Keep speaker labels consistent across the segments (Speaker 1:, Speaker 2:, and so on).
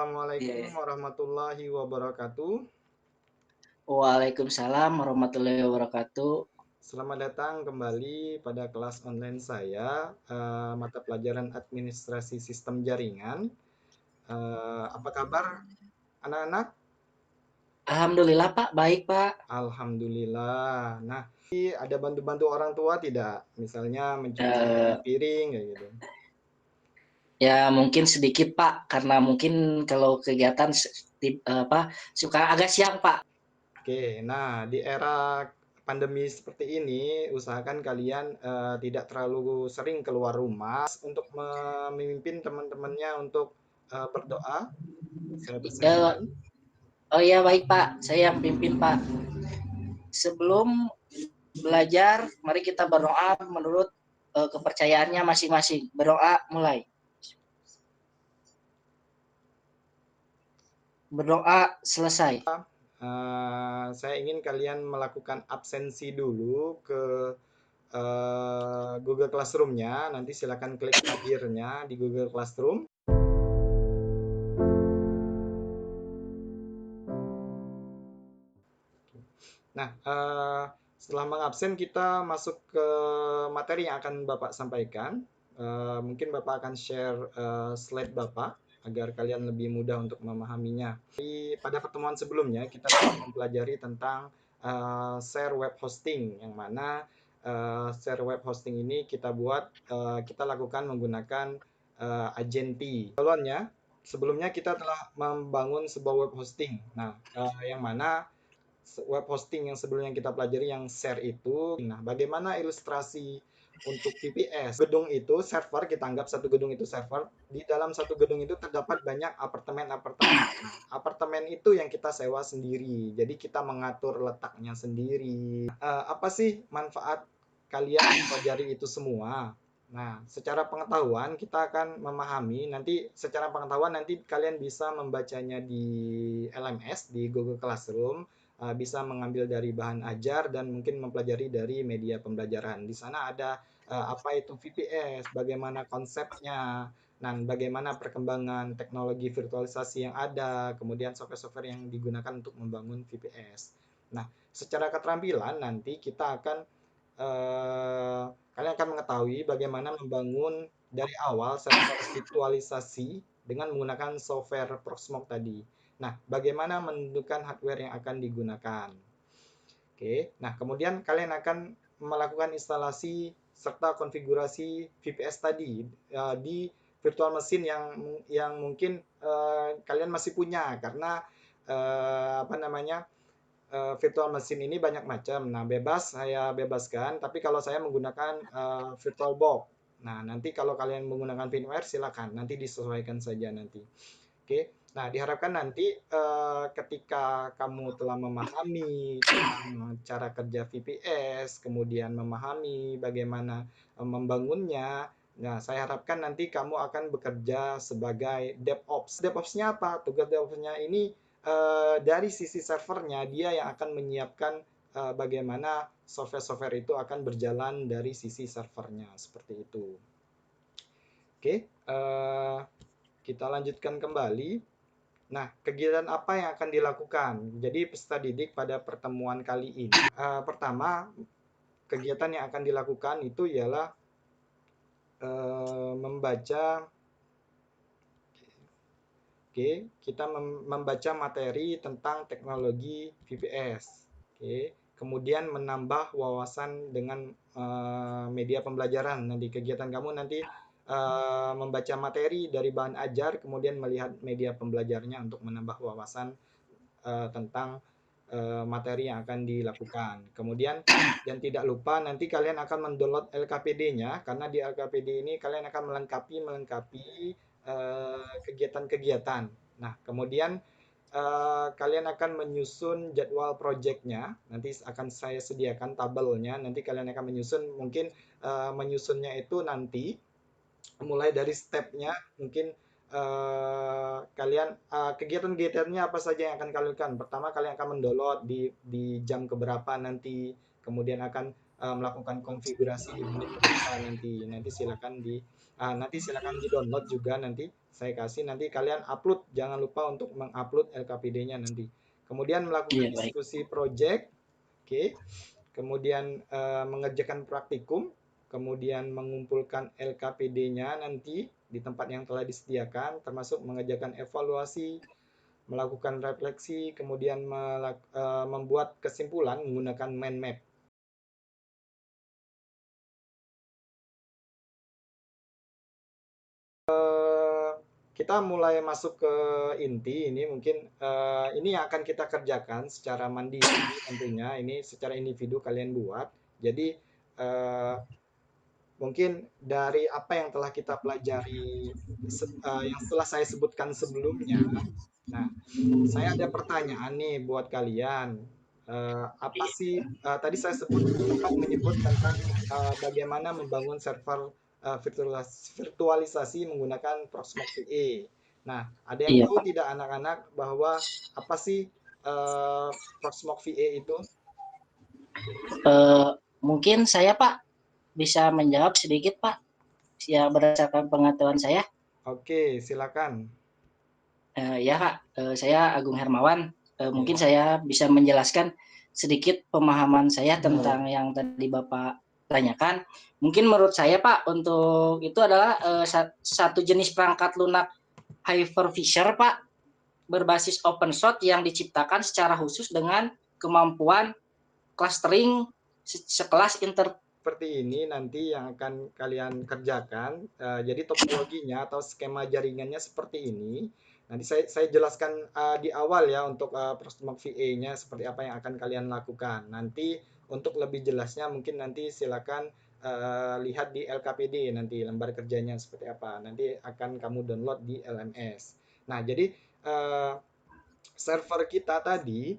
Speaker 1: Iya,
Speaker 2: Assalamualaikum
Speaker 1: iya.
Speaker 2: warahmatullahi wabarakatuh.
Speaker 1: Waalaikumsalam warahmatullahi wabarakatuh.
Speaker 2: Selamat datang kembali pada kelas online saya, mata pelajaran Administrasi Sistem Jaringan. Apa kabar anak-anak?
Speaker 1: Alhamdulillah Pak, baik Pak.
Speaker 2: Alhamdulillah. Nah, ada bantu-bantu orang tua tidak? Misalnya mencuci
Speaker 1: Eh,
Speaker 2: piring kayak gitu.
Speaker 1: ya mungkin sedikit Pak, karena mungkin kalau kegiatan suka agak siang Pak.
Speaker 2: Oke, nah di era pandemi seperti ini, usahakan kalian tidak terlalu sering keluar rumah untuk memimpin teman-temannya untuk berdoa. Saya
Speaker 1: Ya,
Speaker 2: persilahkan.
Speaker 1: oh ya baik Pak, saya yang pimpin Pak. Sebelum belajar, mari kita berdoa menurut kepercayaannya masing-masing. Berdoa mulai. Berdoa selesai.
Speaker 2: Saya ingin kalian melakukan absensi dulu ke Google Classroom-nya. Nanti silakan klik hadirnya di Google Classroom. Nah, setelah mengabsen kita masuk ke materi yang akan Bapak sampaikan. Mungkin Bapak akan share slide Bapak agar kalian lebih mudah untuk memahaminya. Pada pertemuan sebelumnya kita telah mempelajari tentang share web hosting, yang mana share web hosting ini kita lakukan menggunakan Agenti. Sebelumnya kita telah membangun sebuah web hosting. Nah, yang mana web hosting yang sebelumnya kita pelajari yang share itu. Nah, bagaimana ilustrasi untuk VPS? Gedung itu server, kita anggap satu gedung itu server. Di dalam satu gedung itu terdapat banyak apartemen-apartemen. Nah, apartemen itu yang kita sewa sendiri. Jadi kita mengatur letaknya sendiri. Apa sih manfaat kalian mempelajari itu semua? Nah, secara pengetahuan kita akan memahami secara pengetahuan nanti kalian bisa membacanya di LMS di Google Classroom, bisa mengambil dari bahan ajar dan mungkin mempelajari dari media pembelajaran. Di sana ada apa itu VPS, bagaimana konsepnya, dan bagaimana perkembangan teknologi virtualisasi yang ada, kemudian software-software yang digunakan untuk membangun VPS. Nah, secara keterampilan nanti kalian akan mengetahui bagaimana membangun dari awal server virtualisasi dengan menggunakan software Proxmox tadi. Nah, bagaimana menentukan hardware yang akan digunakan. Oke, nah kemudian kalian akan melakukan instalasi serta konfigurasi VPS tadi di virtual machine yang mungkin kalian masih punya, karena apa namanya, virtual machine ini banyak macam. Nah, saya bebaskan, tapi kalau saya menggunakan VirtualBox. Nah, nanti kalau kalian menggunakan VMware silakan, nanti disesuaikan saja nanti. Oke. Nah, diharapkan nanti ketika kamu telah memahami tentang cara kerja VPS, kemudian memahami bagaimana membangunnya, nah saya harapkan nanti kamu akan bekerja sebagai DevOps. DevOps-nya apa? Tugas DevOps-nya ini dari sisi servernya, dia yang akan menyiapkan bagaimana software-software itu akan berjalan dari sisi servernya, seperti itu. Oke, kita lanjutkan kembali. Nah, kegiatan apa yang akan dilakukan? Jadi peserta didik pada pertemuan kali ini, pertama, kegiatan yang akan dilakukan itu ialah membaca. Oke, kita membaca materi tentang teknologi VPS. Oke, kemudian menambah wawasan dengan media pembelajaran. Nah, di kegiatan kamu nanti membaca materi dari bahan ajar, kemudian melihat media pembelajarnya untuk menambah wawasan tentang materi yang akan dilakukan. Kemudian dan tidak lupa nanti kalian akan mendownload LKPD-nya, karena di LKPD ini kalian akan melengkapi kegiatan-kegiatan. Nah, kemudian kalian akan menyusun jadwal projectnya. Nanti akan saya sediakan tabelnya. Nanti kalian akan mungkin menyusunnya itu nanti mulai dari stepnya, mungkin kegiatan-kegiatannya apa saja yang akan kalian lakukan. Pertama, kalian akan mendownload di jam keberapa nanti, kemudian akan melakukan konfigurasi di unit berapa nanti. Nanti silakan di-download juga, nanti saya kasih, nanti kalian upload, jangan lupa untuk mengupload LKPD-nya nanti. Kemudian melakukan
Speaker 1: Iya, baik.
Speaker 2: diskusi project, oke. Kemudian mengerjakan praktikum, kemudian mengumpulkan LKPD-nya nanti di tempat yang telah disediakan, termasuk mengerjakan evaluasi, melakukan refleksi, kemudian membuat kesimpulan menggunakan mind map. Kita mulai masuk ke inti. Ini mungkin ini yang akan kita kerjakan secara mandiri tentunya. Ini secara individu kalian buat. Jadi mungkin dari apa yang telah kita pelajari yang telah saya sebutkan sebelumnya. Nah, saya ada pertanyaan nih buat kalian. Apa sih tadi saya sempat menyebut tentang bagaimana membangun server virtualisasi menggunakan Proxmox VE. Nah, ada yang
Speaker 1: Iya,
Speaker 2: tahu
Speaker 1: Pak.
Speaker 2: tidak anak-anak bahwa apa sih Proxmox VE itu?
Speaker 1: Mungkin saya, Pak, bisa menjawab sedikit, Pak, yang berdasarkan pengetahuan saya.
Speaker 2: Oke, silakan.
Speaker 1: Ya, Kak, saya Agung Hermawan. Mungkin
Speaker 2: Ya.
Speaker 1: saya bisa menjelaskan sedikit pemahaman saya tentang yang tadi Bapak tanyakan. Mungkin menurut saya, Pak, untuk itu adalah satu jenis perangkat lunak hypervisor, Pak, berbasis open source yang diciptakan secara khusus dengan kemampuan clustering sekelas
Speaker 2: Seperti ini nanti yang akan kalian kerjakan. Jadi topologinya atau skema jaringannya seperti ini. Nanti saya jelaskan di awal ya untuk Proxmox VA-nya seperti apa yang akan kalian lakukan. Nanti untuk lebih jelasnya mungkin nanti silakan lihat di LKPD nanti lembar kerjanya seperti apa. Nanti akan kamu download di LMS. Nah, jadi server kita tadi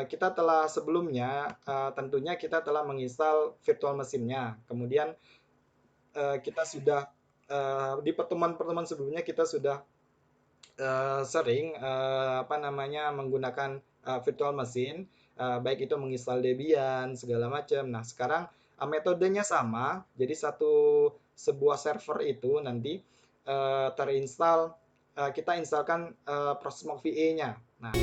Speaker 2: kita telah sebelumnya tentunya kita telah menginstal virtual mesinnya. Kemudian kita sudah di pertemuan-pertemuan sebelumnya kita sudah sering menggunakan virtual mesin, baik itu menginstal Debian segala macam. Nah, sekarang metodenya sama. Jadi sebuah server itu nanti terinstall kita instalkan Proxmox VA-nya. Nah,